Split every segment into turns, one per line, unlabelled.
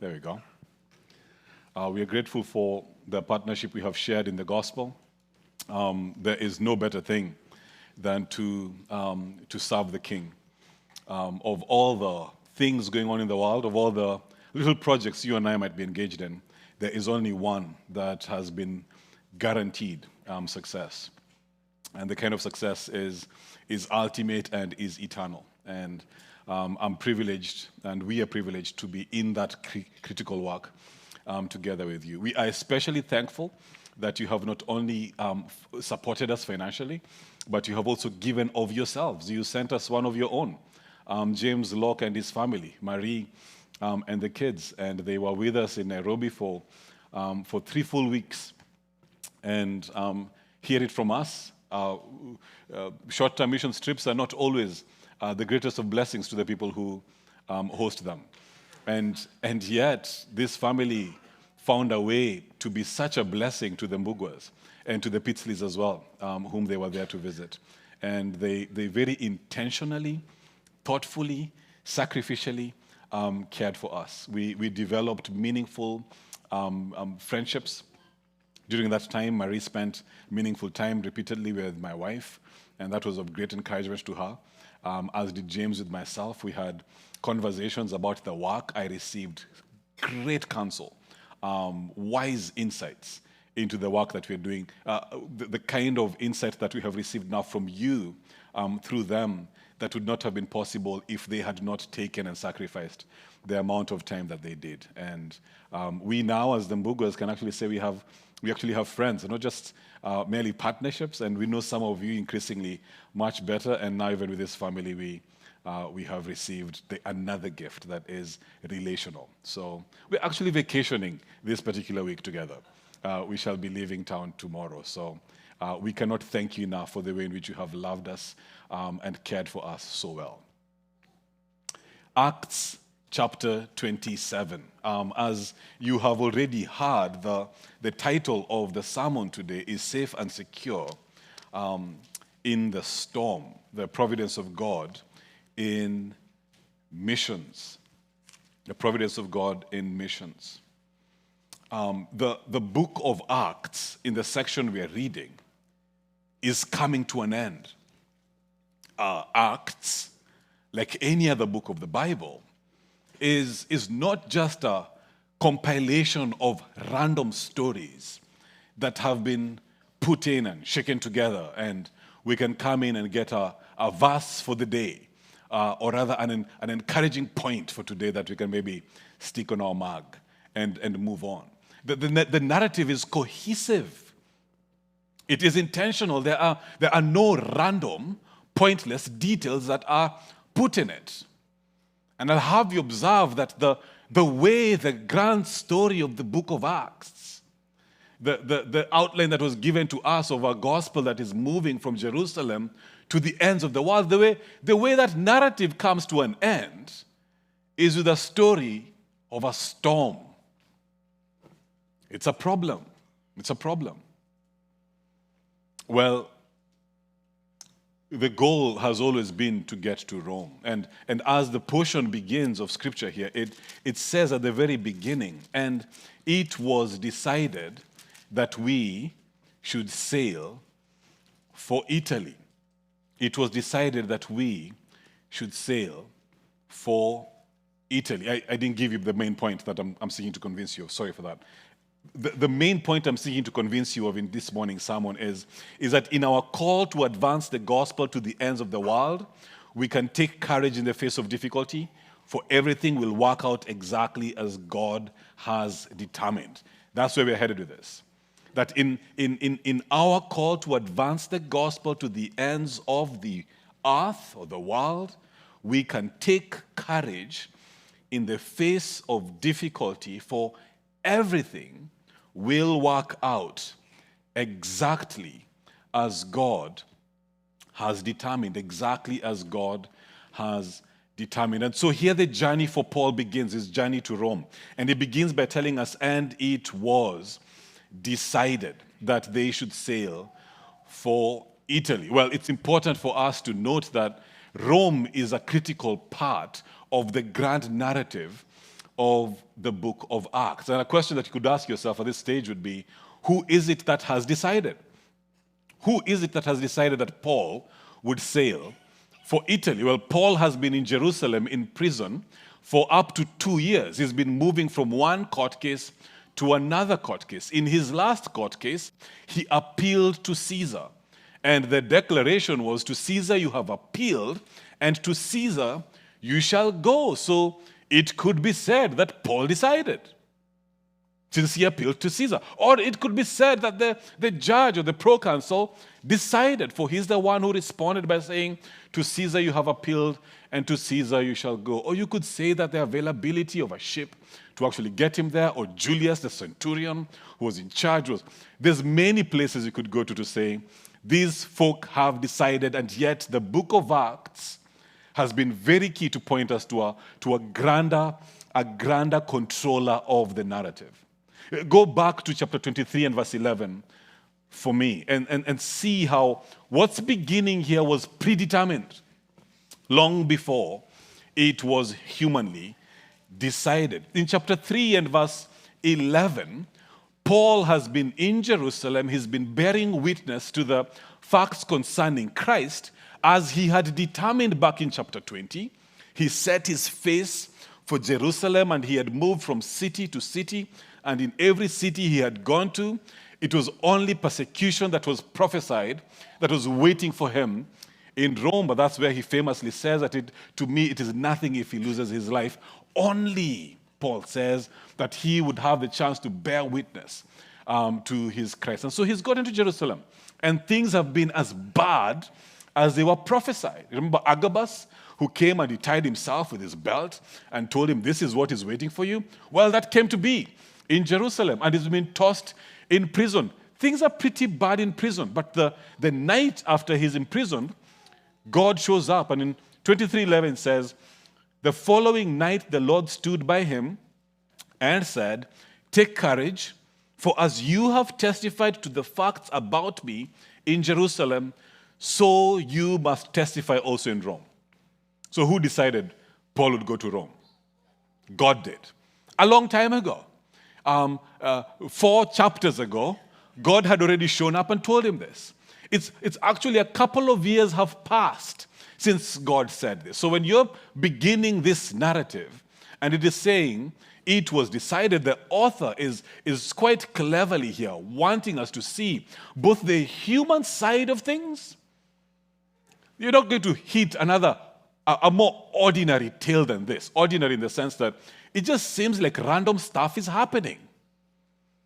There we go. We are grateful for the partnership we have shared in the gospel. There is no better thing than to serve the King. Of all the things going on in the world, of all the little projects you and I might be engaged in, there is only one that has been guaranteed success. And the kind of success is ultimate and is eternal. And I'm privileged, and we are privileged to be in that critical work together with you. We are especially thankful that you have not only supported us financially, but you have also given of yourselves. You sent us one of your own, James Locke and his family, Marie and the kids, and they were with us in Nairobi for 3 full weeks. And hear it from us, short-term mission trips are not always the greatest of blessings to the people who host them. And yet, this family found a way to be such a blessing to the Mbuguas and to the Pitsleys as well, whom they were there to visit. And they very intentionally, thoughtfully, sacrificially cared for us. We developed meaningful friendships. During that time, Marie spent meaningful time repeatedly with my wife, and that was of great encouragement to her. As did James with myself. We had conversations about the work. I received great counsel, wise insights into the work that we're doing, the kind of insight that we have received now from you through them that would not have been possible if they had not taken and sacrificed the amount of time that they did. And we now, as the Mbuguas, can actually say we actually have friends, not just merely partnerships, and we know some of you increasingly much better, and now even with this family, we have received another gift that is relational. So we're actually vacationing this particular week together. We shall be leaving town tomorrow, so we cannot thank you enough for the way in which you have loved us and cared for us so well. Acts chapter 27. As you have already heard, the title of the sermon today is Safe and Secure in the Storm, the Providence of God in Missions. The Providence of God in Missions. The book of Acts, in the section we are reading, is coming to an end. Acts, like any other book of the Bible, is not just a compilation of random stories that have been put in and shaken together, and we can come in and get a verse for the day, or rather an encouraging point for today that we can maybe stick on our mug and move on. The narrative is cohesive. It is intentional. There are no random, pointless details that are put in it. And I'll have you observe that the way the grand story of the book of Acts, the outline that was given to us of a gospel that is moving from Jerusalem to the ends of the world, the way that narrative comes to an end is with a story of a storm. It's a problem. It's a problem. Well, the goal has always been to get to Rome. And as the portion begins of Scripture here, it says at the very beginning, and it was decided that we should sail for Italy. It was decided that we should sail for Italy. I didn't give you the main point that I'm seeking to convince you of. Sorry for that. The main point I'm seeking to convince you of in this morning's sermon is that in our call to advance the gospel to the ends of the world, we can take courage in the face of difficulty, for everything will work out exactly as God has determined. That's where we're headed with this. That in our call to advance the gospel to the ends of the earth or the world, we can take courage in the face of difficulty, for everything will work out exactly as God has determined, exactly as God has determined. And so here the journey for Paul begins, his journey to Rome. And he begins by telling us, and it was decided that they should sail for Italy. Well, it's important for us to note that Rome is a critical part of the grand narrative of the book of Acts. And a question that you could ask yourself at this stage would be, who is it that has decided? Who is it that has decided that Paul would sail for Italy? Well, Paul has been in Jerusalem in prison for up to 2 years. He's been moving from one court case to another court case. In his last court case, he appealed to Caesar. And the declaration was, to Caesar you have appealed, and to Caesar you shall go. So it could be said that Paul decided, since he appealed to Caesar. Or it could be said that the judge or the proconsul decided, for he's the one who responded by saying, to Caesar you have appealed, and to Caesar you shall go. Or you could say that the availability of a ship to actually get him there, or Julius the centurion who was in charge. There's many places you could go to say, these folk have decided, and yet the book of Acts has been very key to point us to a grander controller of the narrative. Go back to chapter 23 and verse 11 for me and see how what's beginning here was predetermined long before it was humanly decided. In chapter 3 and verse 11, Paul has been in Jerusalem. He's been bearing witness to the facts concerning Christ as he had determined back in chapter 20. He set his face for Jerusalem, and he had moved from city to city, and in every city he had gone to, it was only persecution that was prophesied, that was waiting for him in Rome. But that's where he famously says that to me it is nothing if he loses his life. Only, Paul says, that he would have the chance to bear witness to his Christ. And so he's got into Jerusalem, and things have been as bad as they were prophesied. Remember Agabus, who came and he tied himself with his belt and told him, this is what is waiting for you? Well, that came to be in Jerusalem, and he's been tossed in prison. Things are pretty bad in prison, but the night after he's imprisoned, God shows up, and in 23:11 says, the following night the Lord stood by him and said, take courage, for as you have testified to the facts about me in Jerusalem, so you must testify also in Rome. So who decided Paul would go to Rome? God did. A long time ago. 4 chapters ago, God had already shown up and told him this. It's actually a couple of years have passed since God said this. So when you're beginning this narrative, and it is saying, it was decided, the author is quite cleverly here, wanting us to see both the human side of things. You're not going to hit a more ordinary tale than this. Ordinary in the sense that it just seems like random stuff is happening.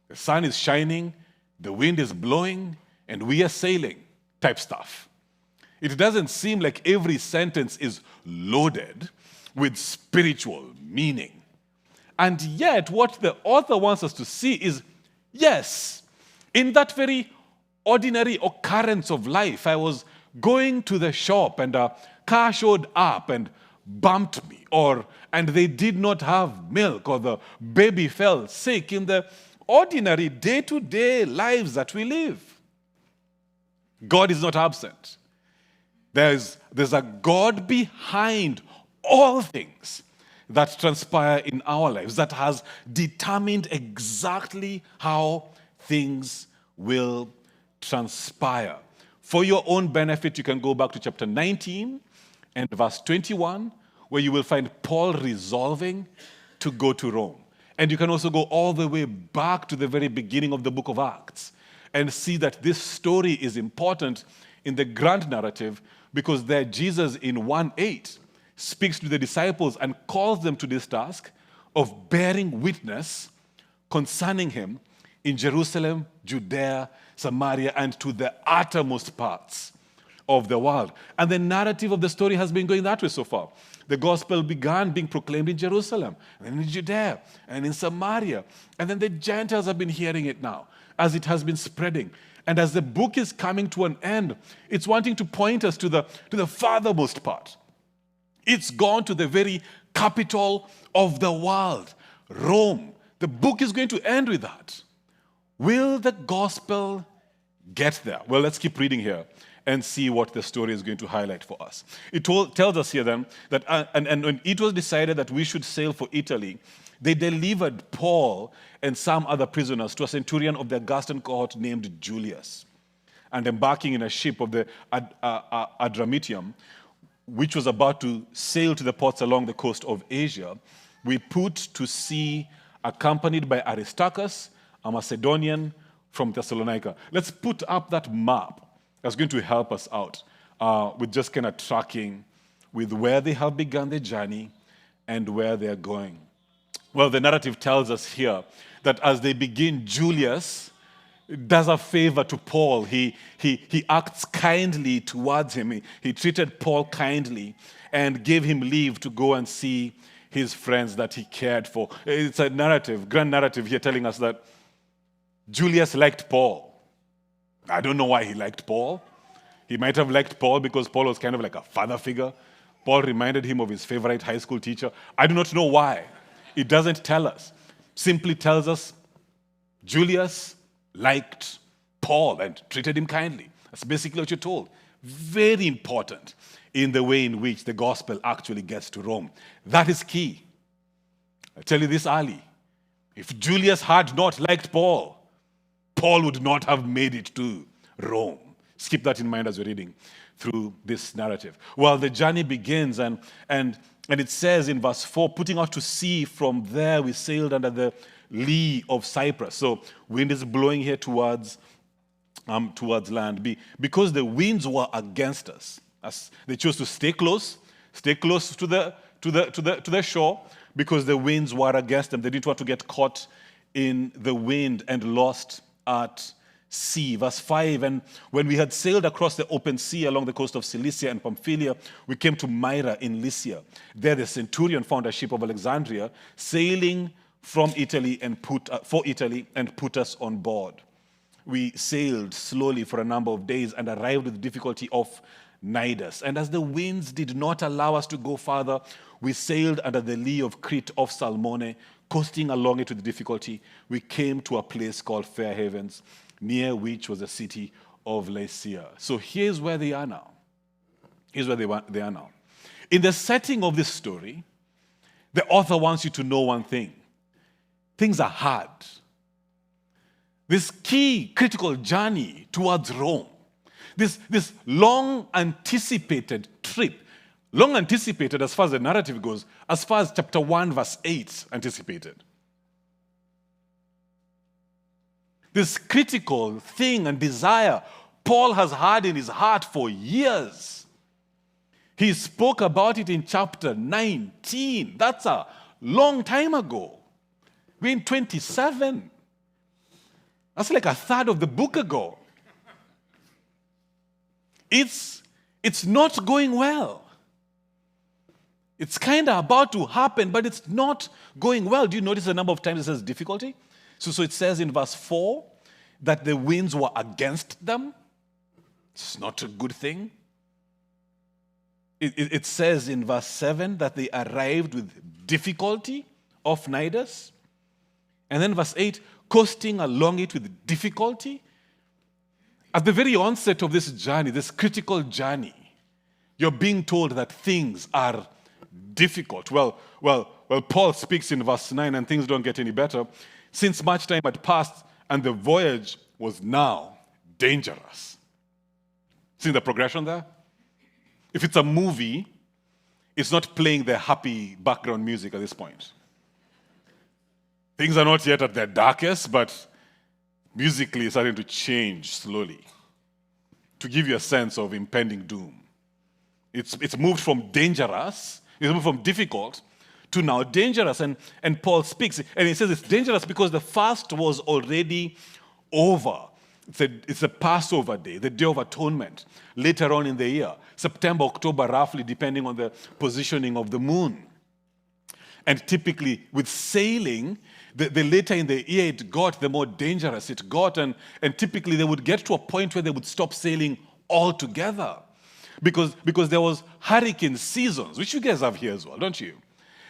The sun is shining, the wind is blowing, and we are sailing type stuff. It doesn't seem like every sentence is loaded with spiritual meaning. And yet, what the author wants us to see is, yes, in that very ordinary occurrence of life, I was going to the shop and a car showed up and bumped me, and they did not have milk, or the baby fell sick, in the ordinary day-to-day lives that we live. God is not absent. There's a God behind all things that transpire in our lives, that has determined exactly how things will transpire. For your own benefit, you can go back to chapter 19 and verse 21, where you will find Paul resolving to go to Rome. And you can also go all the way back to the very beginning of the book of Acts and see that this story is important in the grand narrative, because there Jesus in 1:8 speaks to the disciples and calls them to this task of bearing witness concerning him in Jerusalem, Judea, Samaria, and to the uttermost parts of the world. And the narrative of the story has been going that way so far. The gospel began being proclaimed in Jerusalem, and then in Judea, and in Samaria. And then the Gentiles have been hearing it now, as it has been spreading. And as the book is coming to an end, it's wanting to point us to the farthermost part. It's gone to the very capital of the world, Rome. The book is going to end with that. Will the gospel get there? Well, let's keep reading here and see what the story is going to highlight for us. It tells us here then that, and when it was decided that we should sail for Italy, they delivered Paul and some other prisoners to a centurion of the Augustan cohort named Julius. And embarking in a ship of the Adramyttium, which was about to sail to the ports along the coast of Asia, we put to sea accompanied by Aristarchus, a Macedonian from Thessalonica. Let's put up that map. That's going to help us out with just kind of tracking with where they have begun their journey and where they're going. Well, the narrative tells us here that as they begin, Julius does a favor to Paul. He acts kindly towards him. He treated Paul kindly and gave him leave to go and see his friends that he cared for. It's a narrative, grand narrative here telling us that Julius liked Paul. I don't know why he liked Paul. He might have liked Paul because Paul was kind of like a father figure. Paul reminded him of his favorite high school teacher. I do not know why. It doesn't tell us. Simply tells us Julius liked Paul and treated him kindly. That's basically what you're told. Very important in the way in which the gospel actually gets to Rome. That is key. I tell you this early. If Julius had not liked Paul, Paul would not have made it to Rome. Keep that in mind as we're reading through this narrative. Well, the journey begins, and it says in verse 4, putting out to sea from there, we sailed under the lee of Cyprus. So wind is blowing here towards land. Because the winds were against us, as they chose to stay close to the shore, because the winds were against them. They didn't want to get caught in the wind and lost at sea. Verse 5, and when we had sailed across the open sea along the coast of Cilicia and Pamphylia, we came to Myra in Lycia. There the centurion found a ship of Alexandria sailing from Italy for Italy and put us on board. We sailed slowly for a number of days and arrived with difficulty off Cnidus. And as the winds did not allow us to go farther, we sailed under the lee of Crete off Salmone, coasting along it with difficulty. We came to a place called Fair Havens, near which was the city of Lycia. So here's where they are now. Here's where they are now. In the setting of this story, the author wants you to know one thing. Things are hard. This key critical journey towards Rome, this long-anticipated trip, long-anticipated as far as the narrative goes, as far as chapter 1, verse 8 anticipated. This critical thing and desire Paul has had in his heart for years. He spoke about it in chapter 19. That's a long time ago. We're in 27. That's like a third of the book ago. It's not going well. It's kind of about to happen, but it's not going well. Do you notice the number of times it says difficulty? So it says in verse 4 that the winds were against them. It's not a good thing. It says in verse 7 that they arrived with difficulty off Cnidus. And then verse 8, coasting along it with difficulty. At the very onset of this journey, this critical journey, you're being told that things are difficult. Well, Paul speaks in verse 9, and things don't get any better. Since much time had passed, and the voyage was now dangerous. See the progression there? If it's a movie, it's not playing the happy background music at this point. Things are not yet at their darkest, but musically it's starting to change slowly to give you a sense of impending doom. It's moved from dangerous, it's moved from difficult to now dangerous. And Paul speaks, and he says it's dangerous because the fast was already over. It's a Passover day, the Day of Atonement, later on in the year, September, October, roughly, depending on the positioning of the moon. And typically, with sailing, the later in the year it got, the more dangerous it got. And typically, they would get to a point where they would stop sailing altogether. Because there was hurricane seasons, which you guys have here as well, don't you?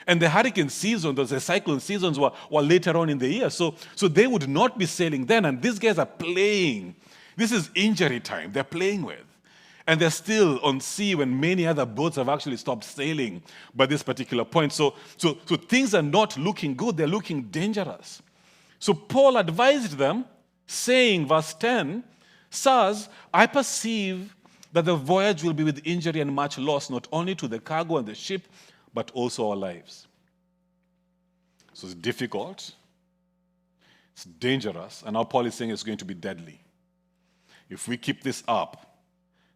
And the hurricane season, the cyclone seasons were later on in the year. So they would not be sailing then. And these guys are playing. This is injury time they're playing with. And they're still on sea when many other boats have actually stopped sailing by this particular point. So things are not looking good, they're looking dangerous. So Paul advised them, saying, verse 10, "Sirs, I perceive that the voyage will be with injury and much loss, not only to the cargo and the ship, but also our lives." So it's difficult, it's dangerous, and now Paul is saying it's going to be deadly. If we keep this up,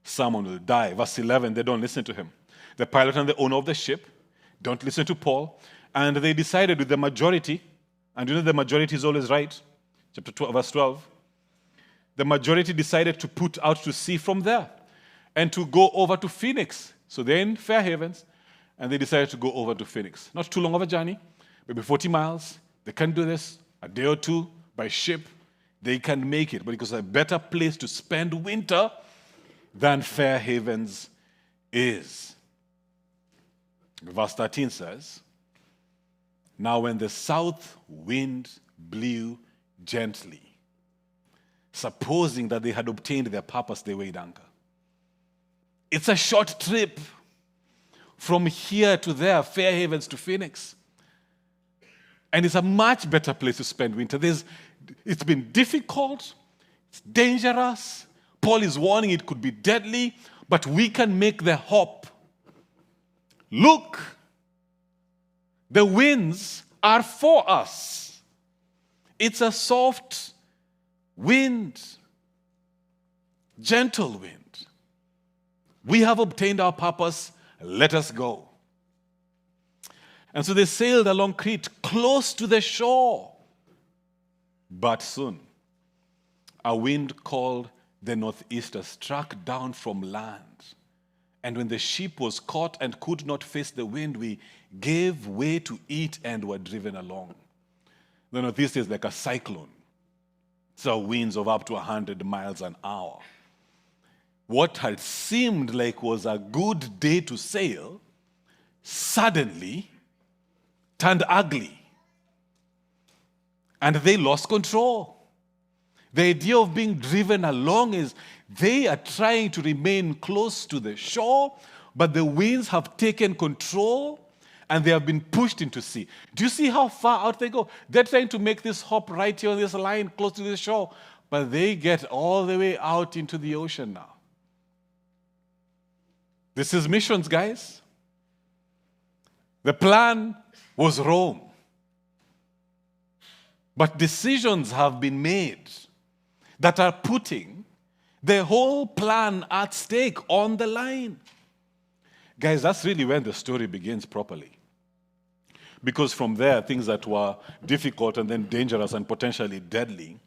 someone will die. Verse 11, they don't listen to him. The pilot and the owner of the ship don't listen to Paul, and they decided with the majority, and you know the majority is always right, chapter 12, verse 12, the majority decided to put out to sea from there and to go over to Phoenix. So they're in Fair Havens, and they decided to go over to Phoenix. Not too long of a journey, maybe 40 miles. They can do this a day or two by ship. They can make it, but it was a better place to spend winter than Fair Havens is. Verse 13 says, "Now when the south wind blew gently, supposing that they had obtained their purpose, they weighed anchor." It's a short trip from here to there, Fair Havens to Phoenix. And it's a much better place to spend winter. It's been difficult, it's dangerous. Paul is warning it could be deadly, but we can make the hop. Look, the winds are for us. It's a soft wind, gentle wind. We have obtained our purpose, let us go. And so they sailed along Crete, close to the shore. But soon, a wind called the northeaster struck down from land. And when the ship was caught and could not face the wind, we gave way to it and were driven along. The northeaster is like a cyclone. So winds of up to 100 miles an hour. What had seemed like was a good day to sail suddenly turned ugly. And they lost control. The idea of being driven along is they are trying to remain close to the shore, but the winds have taken control and they have been pushed into sea. Do you see how far out they go? They're trying to make this hop right here on this line close to the shore, but they get all the way out into the ocean now. This is missions, guys. The plan was Rome. But decisions have been made that are putting the whole plan at stake on the line. Guys, that's really when the story begins properly. Because from there, things that were difficult and then dangerous and potentially deadly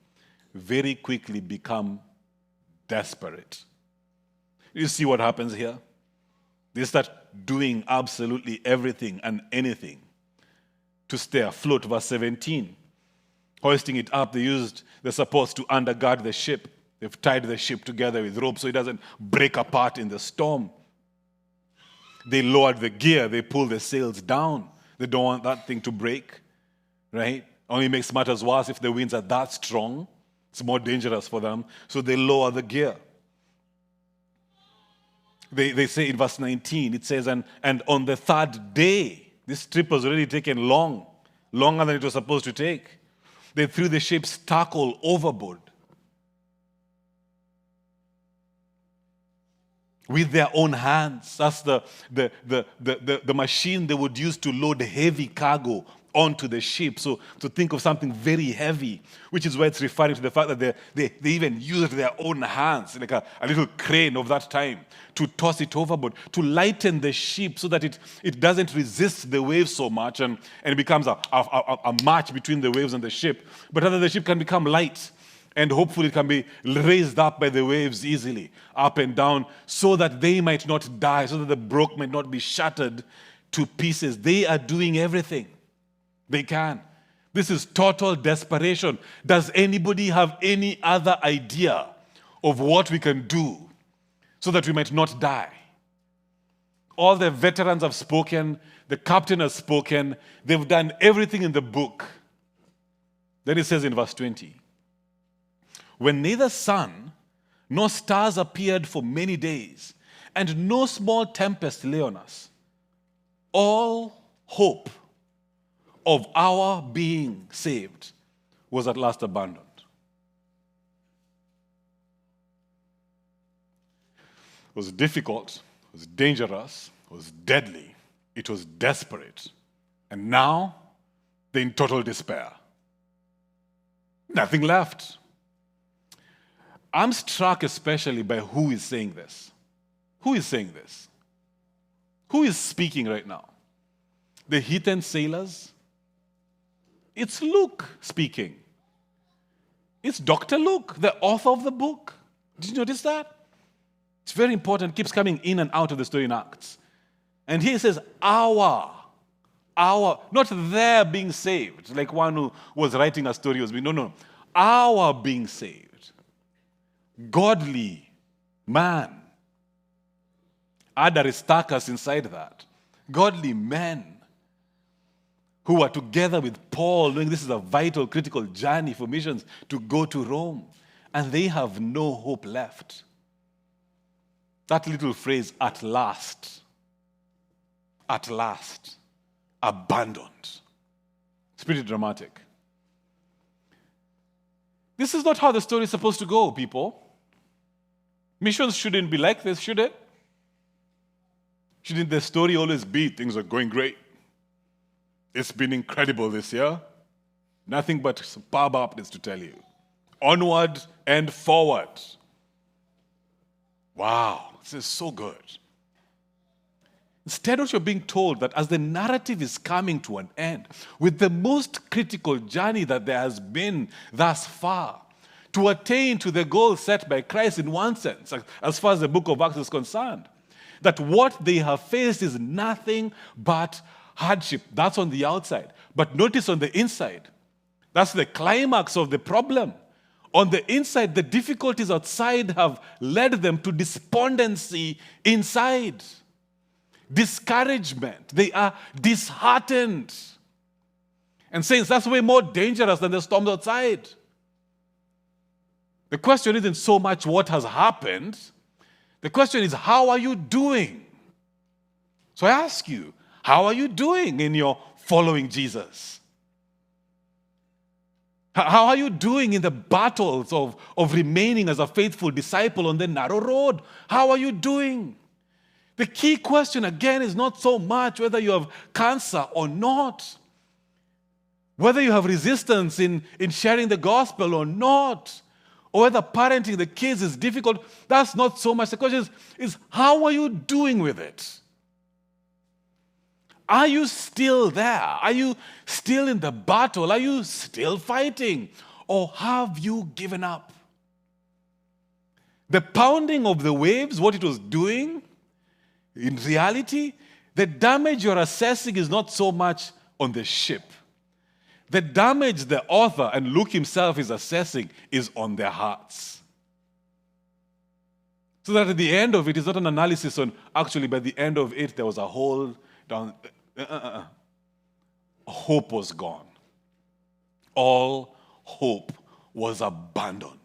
very quickly become desperate. You see what happens here? They start doing absolutely everything and anything to stay afloat. Verse 17. Hoisting it up, they're supposed to undergird the ship. They've tied the ship together with rope so it doesn't break apart in the storm. They lowered the gear, they pulled the sails down. They don't want that thing to break, right? Only makes matters worse if the winds are that strong. It's more dangerous for them. So they lower the gear. They say in verse 19, it says, and on the third day, this trip was already taken longer than it was supposed to take. They threw the ship's tackle overboard with their own hands. That's the machine they would use to load heavy cargo onto the ship. So to think of something very heavy, which is why it's referring to the fact that they even used their own hands, like a little crane of that time, to toss it overboard, to lighten the ship so that it doesn't resist the waves so much and it becomes a match between the waves and the ship. But rather the ship can become light and hopefully it can be raised up by the waves easily, up and down, so that they might not die, so that the brook might not be shattered to pieces. They are doing everything they can. This is total desperation. Does anybody have any other idea of what we can do so that we might not die? All the veterans have spoken. The captain has spoken. They've done everything in the book. Then it says in verse 20, when neither sun nor stars appeared for many days, and no small tempest lay on us. All hope of our being saved was at last abandoned. It was difficult, it was dangerous, it was deadly, it was desperate. And now, they're in total despair. Nothing left. I'm struck especially by who is saying this. Who is saying this? Who is speaking right now? The heathen sailors? It's Luke speaking. It's Dr. Luke, the author of the book. Did you notice that? It's very important. It keeps coming in and out of the story in Acts. And here it says, our, not their being saved, like one who was writing a story was being, no, our being saved. Godly man. Add Aristarchus inside that. Godly men who are together with Paul, knowing this is a vital, critical journey for missions to go to Rome. And they have no hope left. That little phrase, at last, abandoned. It's pretty dramatic. This is not how the story is supposed to go, people. Missions shouldn't be like this, should it? Shouldn't the story always be things are going great? It's been incredible this year. Nothing but superb updates to tell you. Onward and forward. Wow, this is so good. Instead, what you're being told that as the narrative is coming to an end, with the most critical journey that there has been thus far, to attain to the goal set by Christ in one sense, as far as the book of Acts is concerned, that what they have faced is nothing but hardship. That's on the outside. But notice on the inside, that's the climax of the problem. On the inside, the difficulties outside have led them to despondency inside. Discouragement. They are disheartened. And saints, that's way more dangerous than the storms outside. The question isn't so much what has happened. The question is, how are you doing? So I ask you, how are you doing in your following Jesus? How are you doing in the battles of remaining as a faithful disciple on the narrow road? How are you doing? The key question, again, is not so much whether you have cancer or not, whether you have resistance in sharing the gospel or not, or whether parenting the kids is difficult. That's not so much. The question is how are you doing with it? Are you still there? Are you still in the battle? Are you still fighting? Or have you given up? The pounding of the waves, what it was doing, in reality, the damage you're assessing is not so much on the ship. The damage the author and Luke himself is assessing is on their hearts. So that at the end of it, it's not an analysis on, actually, by the end of it, there was a hole down. Hope was gone. All hope was abandoned.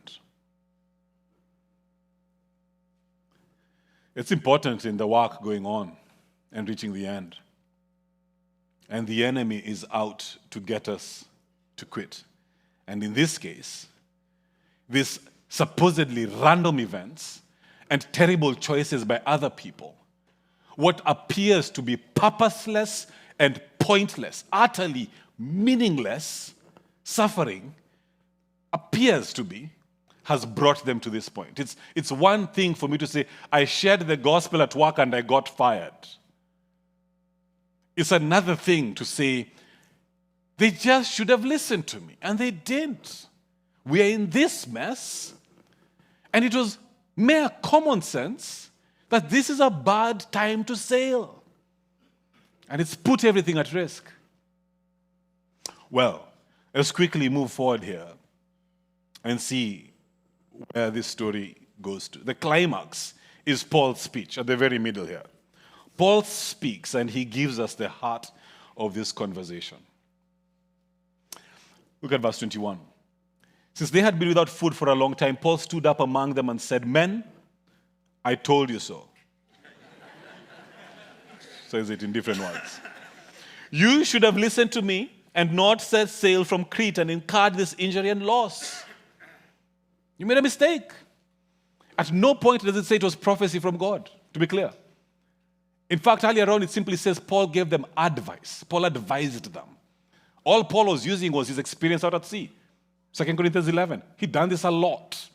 It's important in the work going on and reaching the end. And the enemy is out to get us to quit. And in this case, these supposedly random events and terrible choices by other people, what appears to be purposeless and pointless, utterly meaningless suffering, appears to be, has brought them to this point. It's one thing for me to say, I shared the gospel at work and I got fired. It's another thing to say, they just should have listened to me, and they didn't. We are in this mess, and it was mere common sense that this is a bad time to sail. And it's put everything at risk. Well, let's quickly move forward here and see where this story goes to. The climax is Paul's speech at the very middle here. Paul speaks and he gives us the heart of this conversation. Look at verse 21. Since they had been without food for a long time, Paul stood up among them and said, "Men, I told you so." Says it in different words. "You should have listened to me and not set sail from Crete and incurred this injury and loss. You made a mistake." At no point does it say it was prophecy from God, to be clear. In fact, earlier on, it simply says Paul gave them advice. Paul advised them. All Paul was using was his experience out at sea. 2 Corinthians 11. He'd done this a lot.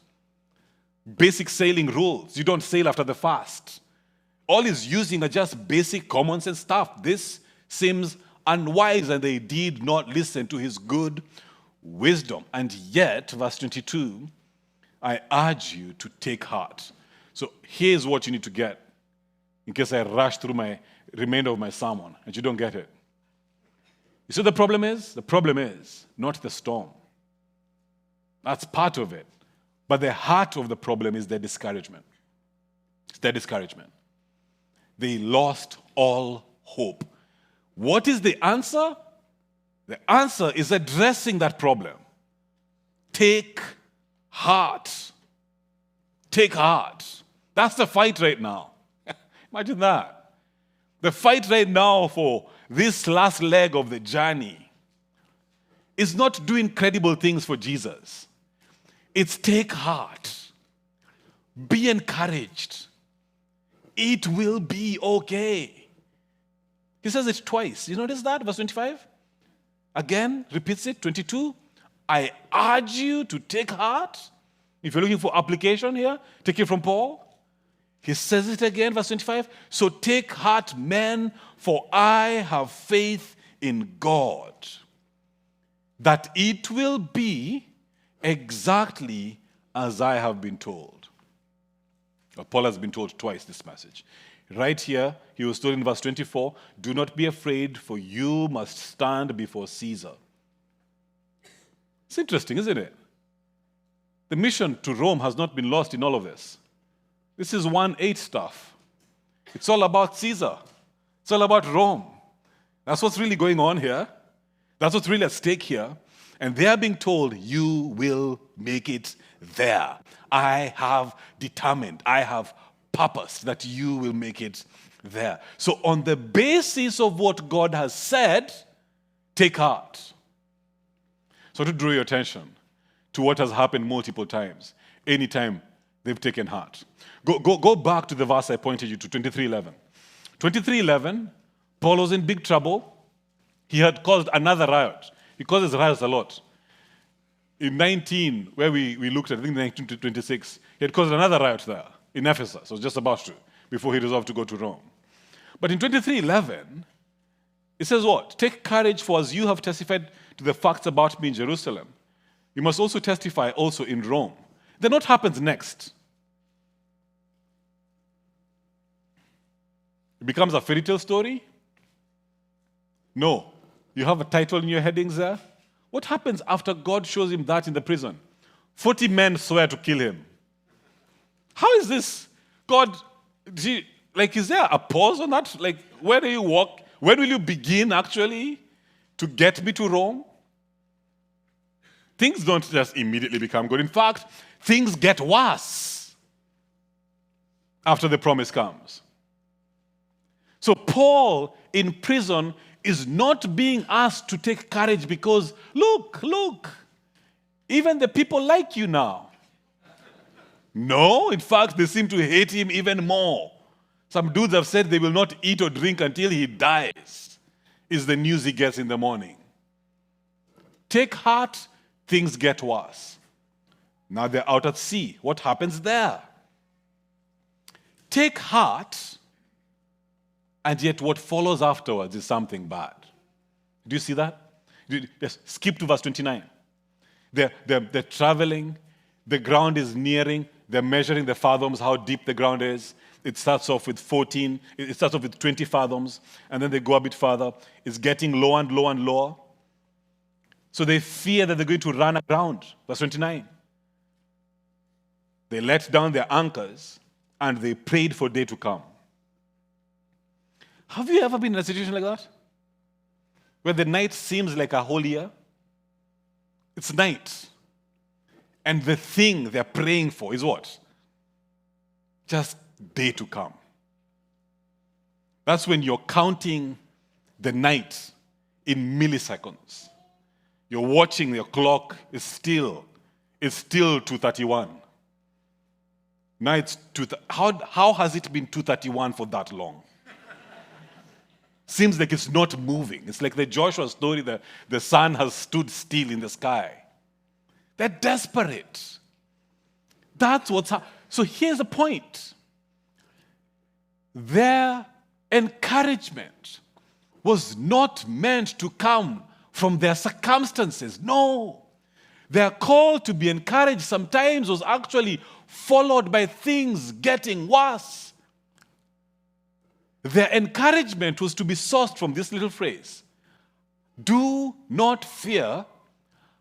Basic sailing rules. You don't sail after the fast. All he's using are just basic common sense stuff. This seems unwise, and they did not listen to his good wisdom. And yet, verse 22, "I urge you to take heart." So here's what you need to get, in case I rush through my remainder of my sermon and you don't get it. You see what the problem is? The problem is not the storm. That's part of it. But the heart of the problem is their discouragement. It's their discouragement. They lost all hope. What is the answer? The answer is addressing that problem. Take heart. Take heart. That's the fight right now. Imagine that. The fight right now for this last leg of the journey is not do incredible things for Jesus. It's take heart. Be encouraged. It will be okay. He says it twice. You notice that? Verse 25? Again, repeats it. 22. "I urge you to take heart." If you're looking for application here, take it from Paul. He says it again, verse 25. "So take heart, men, for I have faith in God, that it will be exactly as I have been told." Well, Paul has been told twice this message. Right here, he was told in verse 24, "Do not be afraid, for you must stand before Caesar." It's interesting, isn't it? The mission to Rome has not been lost in all of this. This is 1:8 stuff. It's all about Caesar. It's all about Rome. That's what's really going on here. That's what's really at stake here. And they are being told, you will make it there. I have determined, I have purposed that you will make it there. So on the basis of what God has said, take heart. So to draw your attention to what has happened multiple times, anytime they've taken heart. Go back to the verse I pointed you to, 23:11. 23:11, Paul was in big trouble. He had caused another riot. He causes riots a lot. In 19, where we looked at, I think 19 to 26, he had caused another riot there in Ephesus. He was just about to, before he resolved to go to Rome. But in 23:11, it says what? "Take courage, for as you have testified to the facts about me in Jerusalem, you must also testify also in Rome." Then what happens next? It becomes a fairy tale story? No. You have a title in your headings there? What happens after God shows him that in the prison? 40 men swear to kill him. How is this? God, is there a pause on that? Where do you walk? When will you begin actually to get me to Rome? Things don't just immediately become good. In fact, things get worse after the promise comes. So Paul in prison is not being asked to take courage because, look, even the people like you now. No, in fact, they seem to hate him even more. Some dudes have said they will not eat or drink until he dies, is the news he gets in the morning. Take heart, things get worse. Now they're out at sea. What happens there? Take heart, and yet what follows afterwards is something bad. Do you see that? Yes, skip to verse 29. They're traveling. The ground is nearing. They're measuring the fathoms, how deep the ground is. It starts off with 14. It starts off with 20 fathoms, and then they go a bit further. It's getting lower and lower and lower. So they fear that they're going to run aground. Verse 29. They let down their anchors, and they prayed for day to come. Have you ever been in a situation like that? Where the night seems like a whole year? It's night. And the thing they're praying for is what? Just day to come. That's when you're counting the night in milliseconds. You're watching your clock, it's still 2:31. Now it's how has it been 2:31 for that long? Seems like it's not moving. It's like the Joshua story, the sun has stood still in the sky. They're desperate. That's what's happening. So here's the point. Their encouragement was not meant to come from their circumstances. No. Their call to be encouraged sometimes was actually followed by things getting worse. Their encouragement was to be sourced from this little phrase. Do not fear,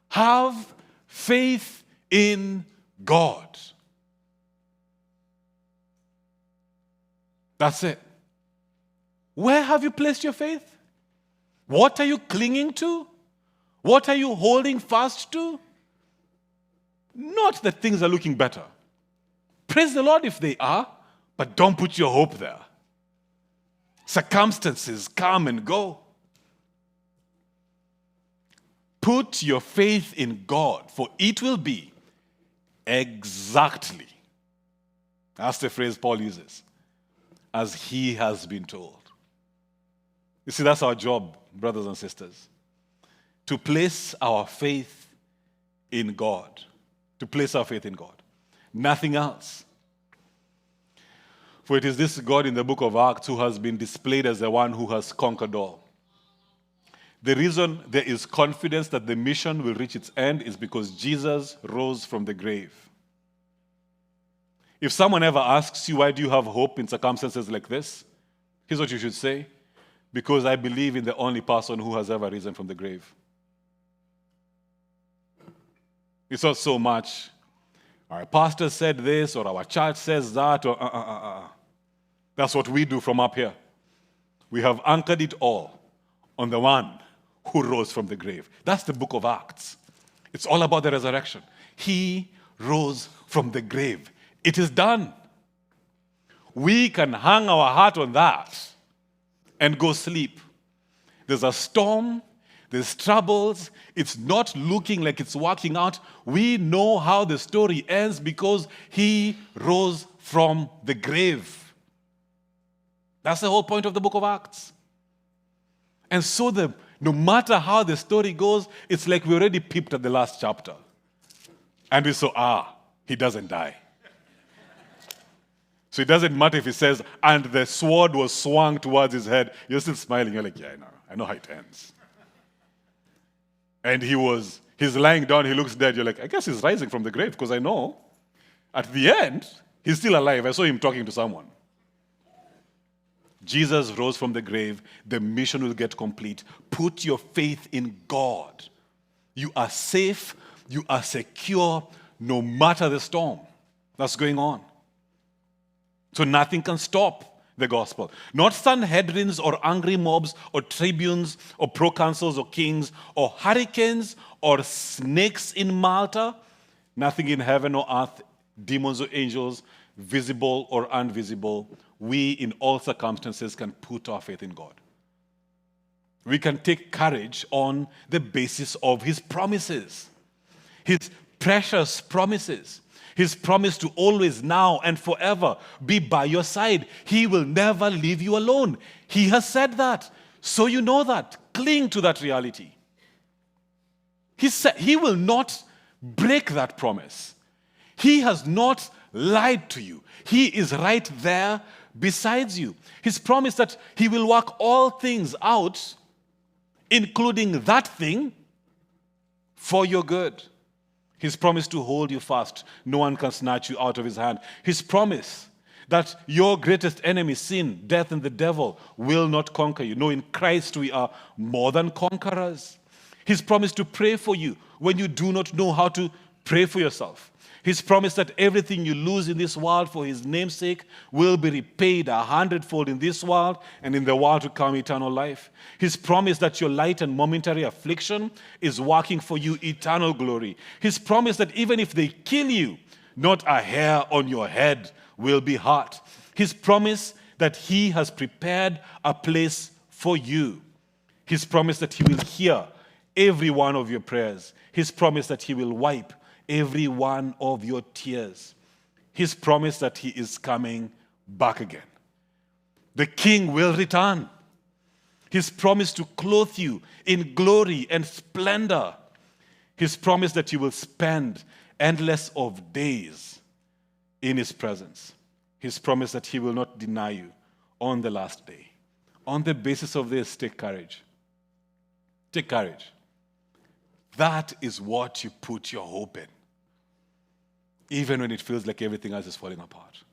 have faith in God. That's it. Where have you placed your faith? What are you clinging to? What are you holding fast to? Not that things are looking better. Praise the Lord if they are, but don't put your hope there. Circumstances come and go. Put your faith in God, for it will be exactly, that's the phrase Paul uses, as he has been told. You see, that's our job, brothers and sisters, to place our faith in God. To place our faith in God. Nothing else. For it is this God in the book of Acts who has been displayed as the one who has conquered all. The reason there is confidence that the mission will reach its end is because Jesus rose from the grave. If someone ever asks you, why do you have hope in circumstances like this? Here's what you should say. Because I believe in the only person who has ever risen from the grave. It's not so much, our pastor said this, or our church says that, or That's what we do from up here. We have anchored it all on the one who rose from the grave. That's the book of Acts. It's all about the resurrection. He rose from the grave. It is done. We can hang our hat on that and go sleep. There's a storm, there's troubles, it's not looking like it's working out. We know how the story ends because he rose from the grave. That's the whole point of the book of Acts. And so no matter how the story goes, it's like we already peeped at the last chapter. And we saw, he doesn't die. So it doesn't matter if he says, and the sword was swung towards his head. You're still smiling. You're like, yeah, I know how it ends. And he's lying down, he looks dead. You're like, I guess he's rising from the grave because I know at the end, he's still alive. I saw him talking to someone. Jesus rose from the grave. The mission will get complete. Put your faith in God. You are safe. You are secure no matter the storm that's going on. So nothing can stop the gospel. Not Sanhedrins or angry mobs or tribunes or proconsuls or kings or hurricanes or snakes in Malta. Nothing in heaven or earth, demons or angels, visible or invisible. We, in all circumstances, can put our faith in God. We can take courage on the basis of his promises, his precious promises. His promise to always, now and forever be by your side. He will never leave you alone. He has said that. So you know that. Cling to that reality. He said he will not break that promise. He has not lied to you. He is right there beside you. His promise that he will work all things out, including that thing, for your good. His promise to hold you fast. No one can snatch you out of his hand. His promise that your greatest enemy, sin, death, and the devil, will not conquer you. No, in Christ we are more than conquerors. His promise to pray for you when you do not know how to Pray for yourself. His promise that everything you lose in this world for his name's sake will be repaid 100-fold in this world and in the world to come, eternal life. His promise that your light and momentary affliction is working for you eternal glory. His promise that even if they kill you, not a hair on your head will be hurt. His promise that he has prepared a place for you. His promise that he will hear every one of your prayers. His promise that he will wipe every one of your tears. His promise that he is coming back again. The king will return. His promise to clothe you in glory and splendor. His promise that you will spend endless of days in his presence. His promise that he will not deny you on the last day. On the basis of this, take courage. Take courage. That is what you put your hope in, even when it feels like everything else is falling apart.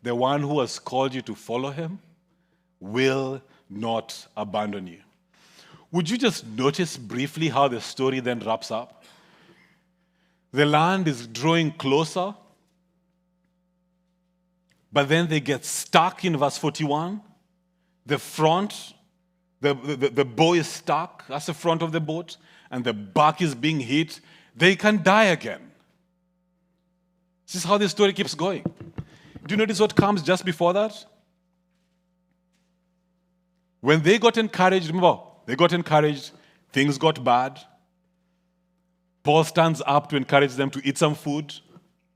The one who has called you to follow him will not abandon you. Would you just notice briefly how the story then wraps up? The land is drawing closer, but then they get stuck in verse 41. The front, the bow is stuck. That's the front of the boat. And the back is being hit. They can die again. This is how the story keeps going. Do you notice what comes just before that? When they got encouraged, remember, they got encouraged, things got bad. Paul stands up to encourage them to eat some food.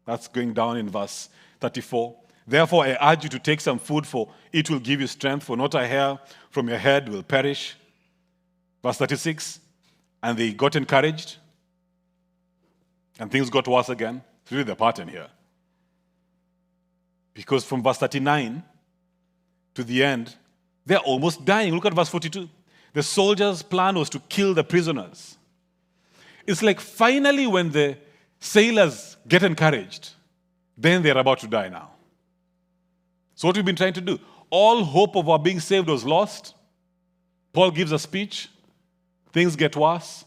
That's going down in verse 34. Therefore, I urge you to take some food, for it will give you strength, for not a hair from your head will perish. Verse 36. And they got encouraged, and things got worse again. It's really the pattern here. Because from verse 39 to the end, they're almost dying. Look at verse 42. The soldiers' plan was to kill the prisoners. It's like finally when the sailors get encouraged, then they're about to die now. So what we've been trying to do, all hope of our being saved was lost. Paul gives a speech. Things get worse.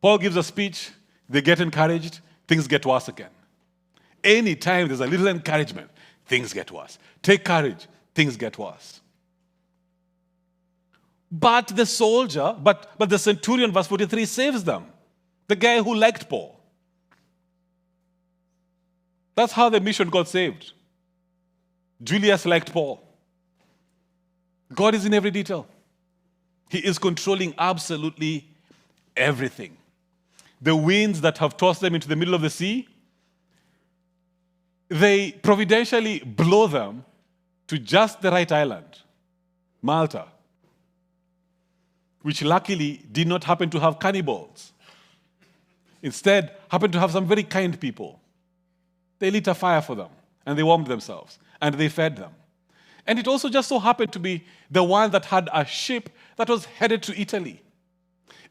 Paul gives a speech. They get encouraged. Things get worse again. Anytime there's a little encouragement, things get worse. Take courage. Things get worse. But the soldier, but the centurion, verse 43, saves them. The guy who liked Paul. That's how the mission got saved. Julius liked Paul. God is in every detail. He is controlling absolutely everything. The winds that have tossed them into the middle of the sea, they providentially blow them to just the right island, Malta, which luckily did not happen to have cannibals. Instead, happened to have some very kind people. They lit a fire for them, and they warmed themselves, and they fed them. And it also just so happened to be the one that had a ship that was headed to Italy.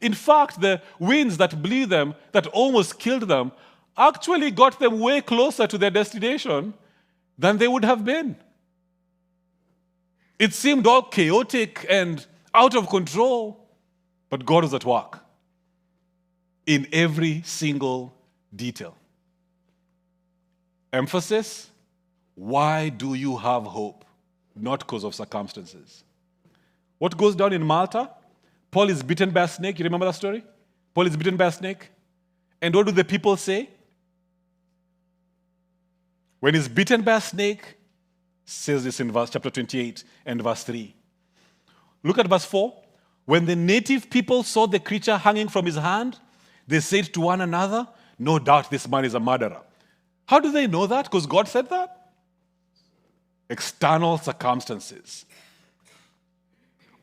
In fact, the winds that blew them, that almost killed them, actually got them way closer to their destination than they would have been. It seemed all chaotic and out of control, but God was at work in every single detail. Emphasis, why do you have hope? Not because of circumstances. What goes down in Malta? Paul is bitten by a snake. You remember that story? Paul is bitten by a snake. And what do the people say? When he's bitten by a snake, says this in verse chapter 28 and verse 3. Look at verse 4. When the native people saw the creature hanging from his hand, they said to one another, no doubt this man is a murderer. How do they know that? Because God said that? External circumstances.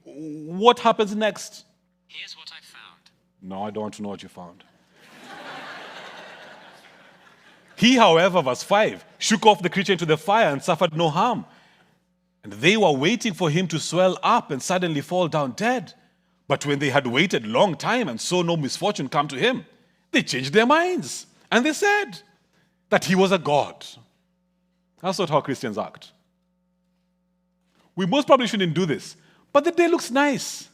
What happens next?
Here's what I found.
No, I don't want to know what you found. He, however, verse 5, shook off the creature into the fire and suffered no harm. And they were waiting for him to swell up and suddenly fall down dead. But when they had waited a long time and saw no misfortune come to him, they changed their minds. And they said that he was a god. That's not how Christians act. We most probably shouldn't do this. But the day looks nice.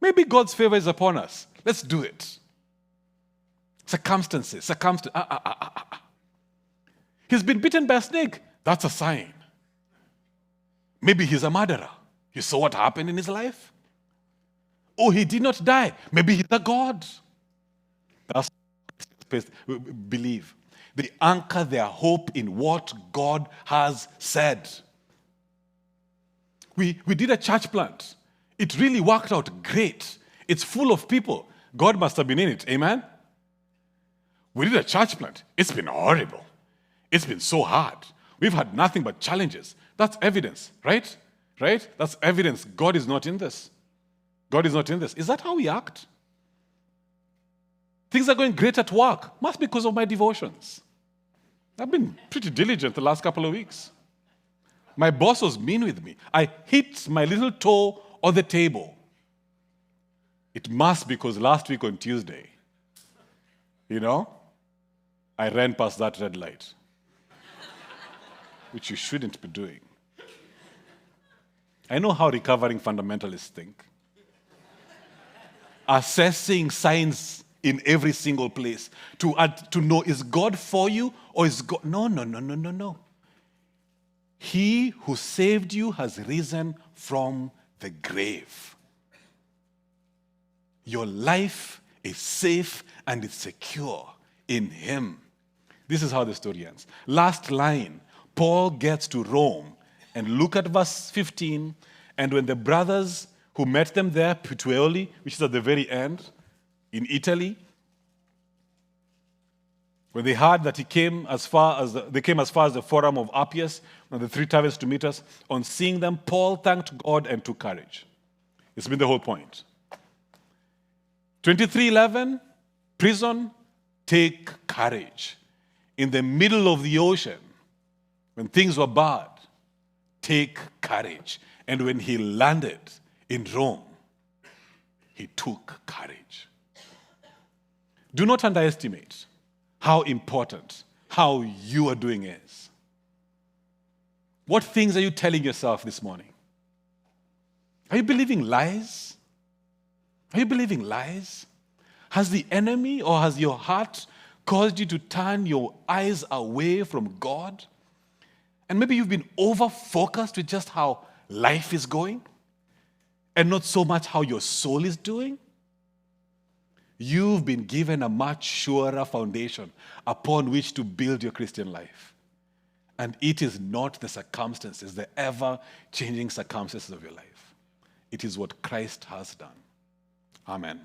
Maybe God's favor is upon us. Let's do it. Circumstances. He's been bitten by a snake. That's a sign. Maybe he's a murderer. You saw what happened in his life? Oh, he did not die. Maybe he's a god. That's what believe. They anchor their hope in what God has said. We did a church plant. It really worked out great. It's full of people. God must have been in it. Amen? We did a church plant. It's been horrible. It's been so hard. We've had nothing but challenges. That's evidence, right? Right? That's evidence God is not in this. God is not in this. Is that how we act? Things are going great at work. Must be because of my devotions. I've been pretty diligent the last couple of weeks. My boss was mean with me. I hit my little toe on the table. It must be because last week on Tuesday, I ran past that red light, which you shouldn't be doing. I know how recovering fundamentalists think. Assessing signs in every single place to know, is God for you or is God... No. He who saved you has risen from the grave. Your life is safe and it's secure in Him. This is how the story ends. Last line, Paul gets to Rome. And look at verse 15. And when the brothers who met them there, Puteoli, which is at the very end, in Italy, when they heard that they came as far as the Forum of Appius, one of the 3 taverns to meet us, on seeing them, Paul thanked God and took courage. It's been the whole point. 23:11, prison, take courage. In the middle of the ocean, when things were bad, take courage. And when he landed in Rome, he took courage. Do not underestimate how important how you are doing is. What things are you telling yourself this morning? Are you believing lies? Are you believing lies? Has the enemy or has your heart caused you to turn your eyes away from God? And maybe you've been over-focused with just how life is going and not so much how your soul is doing. You've been given a much surer foundation upon which to build your Christian life. And it is not the circumstances, the ever-changing circumstances of your life. It is what Christ has done. Amen.